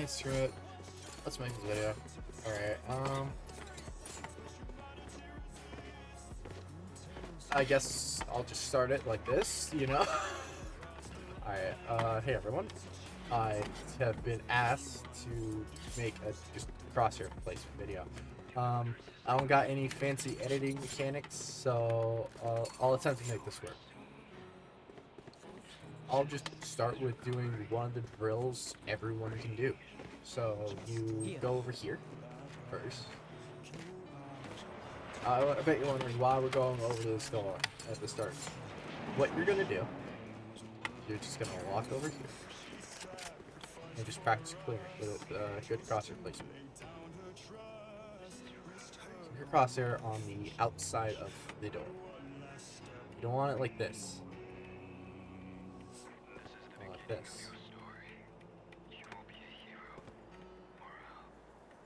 screw it. Let's make this video. Alright, I guess I'll just start it like this, you know? Alright, hey everyone. I have been asked to make a just crosshair placement video. I don't got any fancy editing mechanics, so I'll attempt to make this work. I'll just start with doing one of the drills everyone can do. So you go over here first. I bet you're wondering why we're going over this door at the start. What you're gonna do, you're just gonna walk over here and just practice clearing with a good crosshair placement. Keep your crosshair on the outside of the door. You don't want it like this. Like this.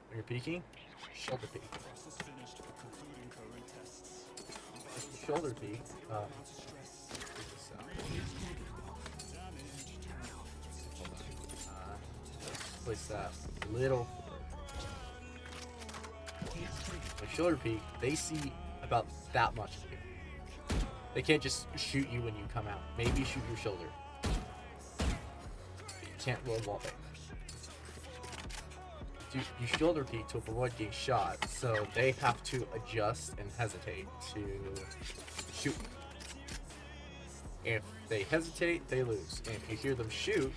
When you're peeking, shoulder peek. Shoulder peek. Let's place that a little. With shoulder peek, they see about that much of you. They can't just shoot you when you come out. Maybe shoot your shoulder. You can't roll wall bang. You shoulder peek to avoid getting shot, so they have to adjust and hesitate to shoot. If they hesitate, they lose. And if you hear them shoot,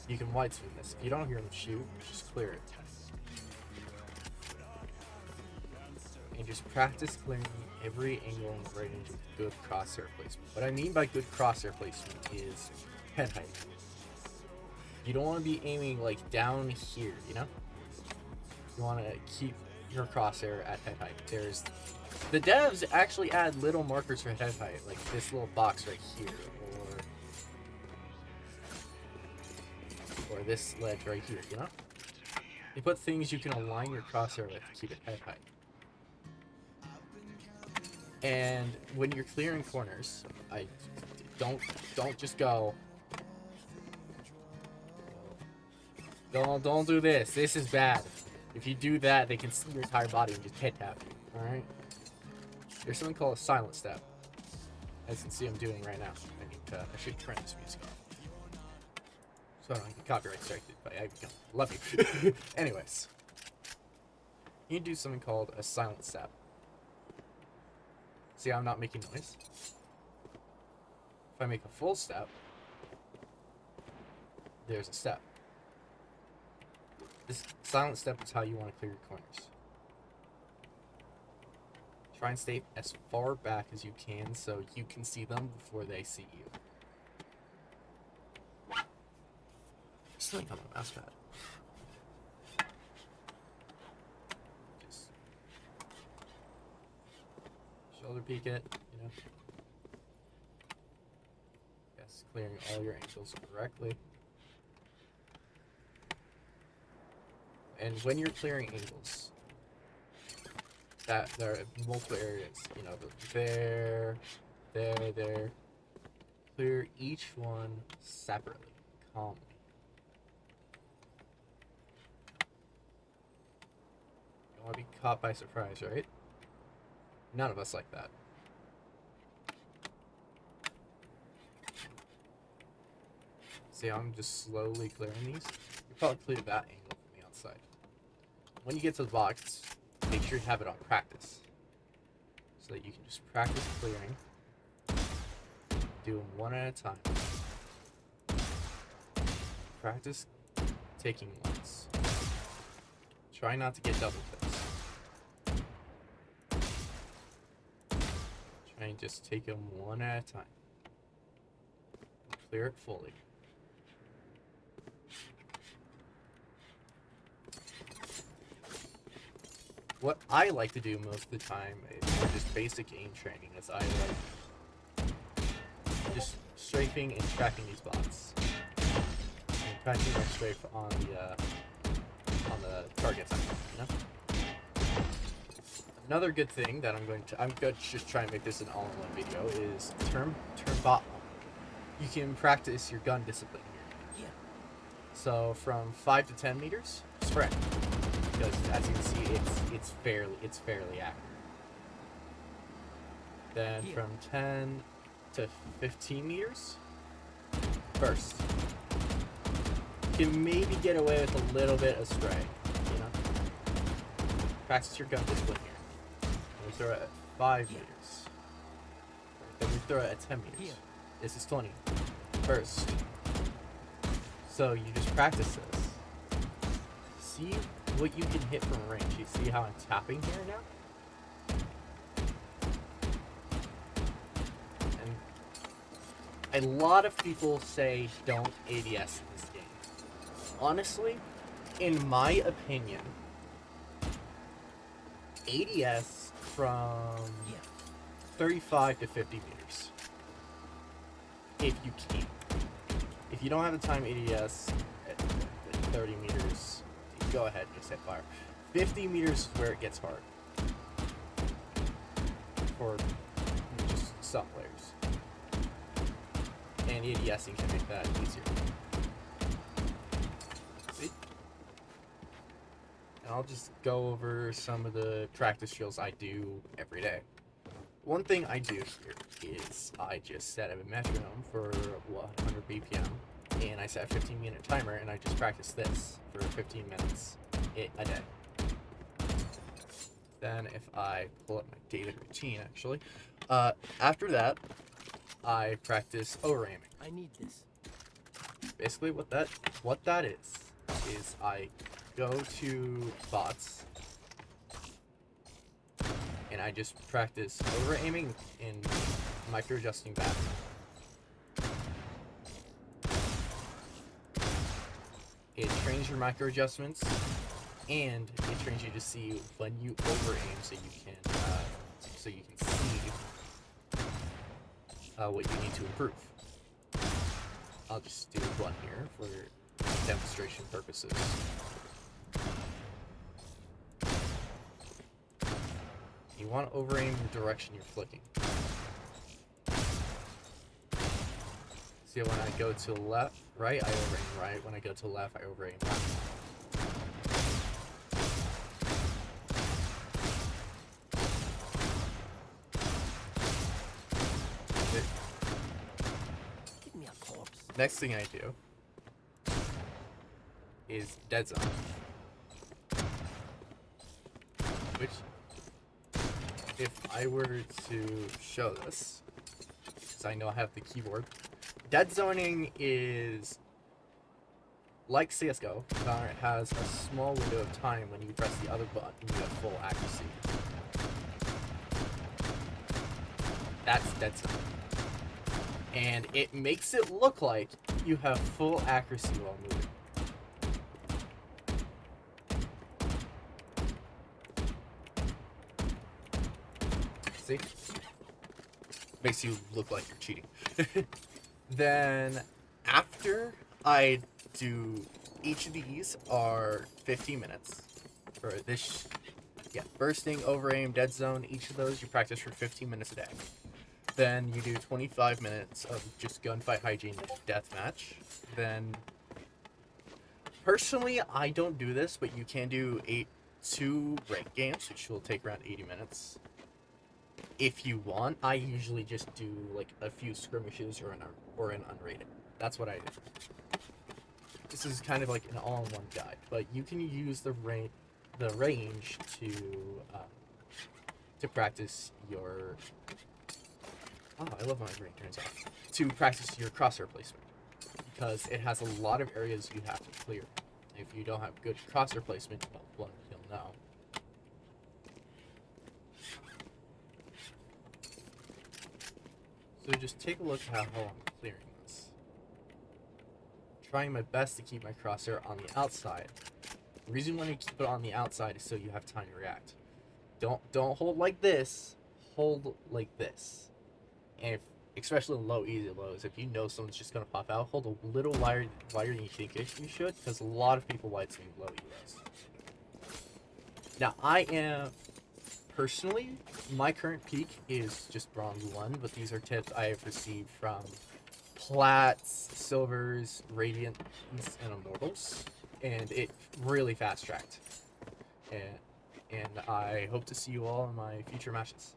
you can wide swing this. If you don't hear them shoot, just clear it. And just practice clearing every angle and right into good crosshair placement. What I mean by good crosshair placement is head height. You don't want to be aiming like down here, you know? You want to keep your crosshair at head height. The devs actually add little markers for head height, like this little box right here, or this ledge right here, you know? They put things you can align your crosshair with to keep it head height. And when you're clearing corners, don't just go. Don't do this. This is bad. If you do that, they can see your entire body and just head tap you. Alright? There's something called a silent step. As you can see I'm doing right now. I should turn this music off. So I don't get copyright striked by ivycomb. Love you. Anyways. You can do something called a silent step. See how I'm not making noise? If I make a full step, there's a step. This silent step is how you want to clear your corners. Try and stay as far back as you can so you can see them before they see you. Something on my mouse pad. Just shoulder peek it, you know. Yes, clearing all your angles correctly. And when you're clearing angles, that there are multiple areas, you know, there, clear each one separately, calmly. You don't want to be caught by surprise, right? None of us like that. See, I'm just slowly clearing these. You probably cleared that angle from the outside. When you get to the box, make sure you have it on practice. So that you can just practice clearing. Do them one at a time. Practice taking ones. Try not to get double clicks. Try and just take them one at a time. Clear it fully. What I like to do most of the time is just basic aim training, as I like just strafing and tracking these bots. And practicing my strafe on the targets, you know? Another good thing that I'm going to just try and make this an all-in-one video is turn bot on. You can practice your gun discipline here. So from 5 to 10 meters, spread. Because as you can see, it's fairly accurate. Then from 10 to 15 meters, burst. You can maybe get away with a little bit of spray, you know? Practice your gun discipline here. We throw it at 5 meters. Then we throw it at 10 meters. This is 20. Burst. So you just practice this. See what you can hit from range. You see how I'm tapping here now? And a lot of people say don't ADS in this game. Honestly, in my opinion, ADS from 35 to 50 meters. If you can. If you don't have the time ADS at 30 meters, go ahead and just hit fire. 50 meters is where it gets hard. For just some players. And ADSing can make that easier. See? And I'll just go over some of the practice drills I do every day. One thing I do here is I just set a metronome for 100 BPM, and I set a 15-minute timer, and I just practice this for 15 minutes a day. Then if I pull up my daily routine, actually, after that, I practice over-aiming. I need this. Basically, what that is I go to bots, and I just practice over-aiming and micro-adjusting back. It trains your micro-adjustments, and it trains you to see when you over-aim, so you can see what you need to improve. I'll just do one here for demonstration purposes. You want to over-aim the direction you're flicking. See, when I go to left, right, I over-aim right. When I go to left, I over-aim left. Give me a corpse. Next thing I do is dead zone. Which, if I were to show this, because I know I have the keyboard, dead zoning is like CSGO. Valorant has a small window of time when you press the other button and you have full accuracy. That's dead zoning. And it makes it look like you have full accuracy while moving. See? Makes you look like you're cheating. Then after I do, each of these are 15 minutes for this. Yeah, bursting, over aim, dead zone, each of those you practice for 15 minutes a day. Then you do 25 minutes of just gunfight hygiene deathmatch. Then personally, I don't do this, but you can do 2 ranked games, which will take around 80 minutes. If you want, I usually just do like a few skirmishes or an unrated. That's what I do. This is kind of like an all-in-one guide, but you can use the range to practice your. Oh, I love when my brain turns off. To practice your crosshair placement, because it has a lot of areas you have to clear. If you don't have good crosshair placement, well, you'll know. So just take a look at how I'm clearing this. Trying my best to keep my crosshair on the outside. The reason why you keep it on the outside is so you have time to react. Don't hold like this. Hold like this. And if, especially in low easy lows, if you know someone's just gonna pop out, hold a little wider than you think you should, because a lot of people white swing low elos. Now I am personally, my current peak is just bronze 1, but these are tips I have received from plats, silvers, radiants, and immortals, and it really fast tracked. And I hope to see you all in my future matches.